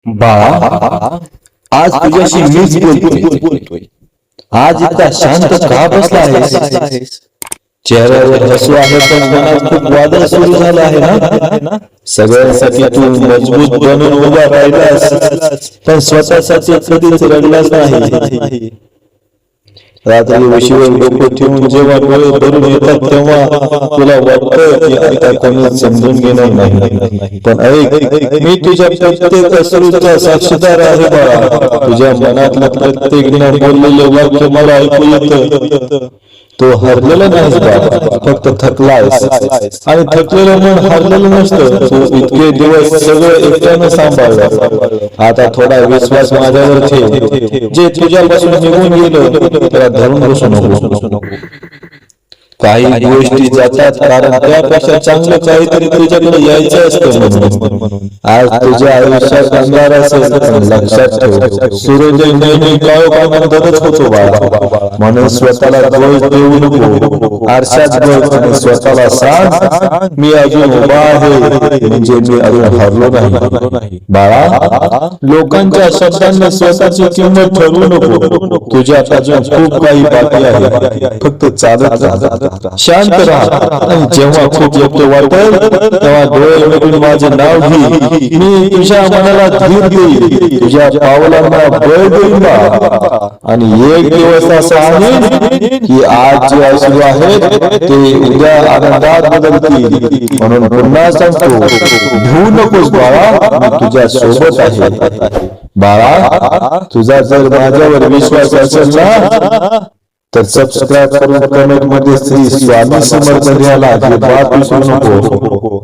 बाळा, आज तुझ्याशी मीच बोलतोय. आज इतका शांत का बसला आहेस? चेहऱ्यावर हसू आहे पण मनात खूप वादळ सुरू झालं आहे ना. सगळ्यांसाठी तू मजबूत बनून उभा राहिलास, पण स्वतःसाठी कधीच रडलाच नाही. रात्री उशिवर डोकं ठेवून जेव्हा डोळे भरून येतात तेव्हा तुला वाटतं की आता कोणी समजून घेणार नाही. पण ऐक, मी तुझ्या प्रत्येक अश्रूचा साक्षीदार आहे बाळा. तुझ्या मनातलं प्रत्येक न बोललेलं वाक्य मला ऐकू येतं. तो हरलेला नाहीस बाबा, फक्त थकलायस. आणि थकलेलं मन हरलेलं नसतं. तू इतके दिवस सगळं एकट्यानं सांभाळलं. आता थोडा विश्वास माझ्यावर ठेव. जे तुझ्यापासून निघून गेलं त्याला धरून बसू नको. काही गोष्टी जातात कारण त्यापेक्षा चांगलं काहीतरी तुझ्याकडे यायचं असतं म्हणून. आज तुझ्या आयुष्यात अंधार असेल पण लक्षात ठेव, सूर्योदय नेहमी काळोखानंतरच होतो बाळा. म्हणून स्वतःला दोष देऊ नको. आरशात बघ आणि स्वतःला सांग, मी अजून उभा आहे, म्हणजे मी अजून हरलो नाही. बाळा, लोकांच्या शब्दांना स्वतःची किंमत ठरवू नको. तुझ्यात अजून खूप काही बाकी आहे. फक्त चालत राहा, शांत राहा. जेव्हा खूप योग्य वाटेल तेव्हा डोळे मिटून माझे नाव घे. मी तुझ्या मनाला धीर देईल, तुझ्या पावलांना बळ देईल. आणि एक दिवस असा आहे की आज जे अश्रू आहेत ते उद्या आनंदात बदलतील. म्हणून पुन्हा सांगतो, भिवू नकोस बाळा, मी तुझ्या सोबत आहे. बाळा, तुझा जर माझ्यावर विश्वास असेल ना तर सबस्क्राईब करून कमेंट मध्ये श्री स्वामी समर्थ लिहायला अजिबात विसरू नको.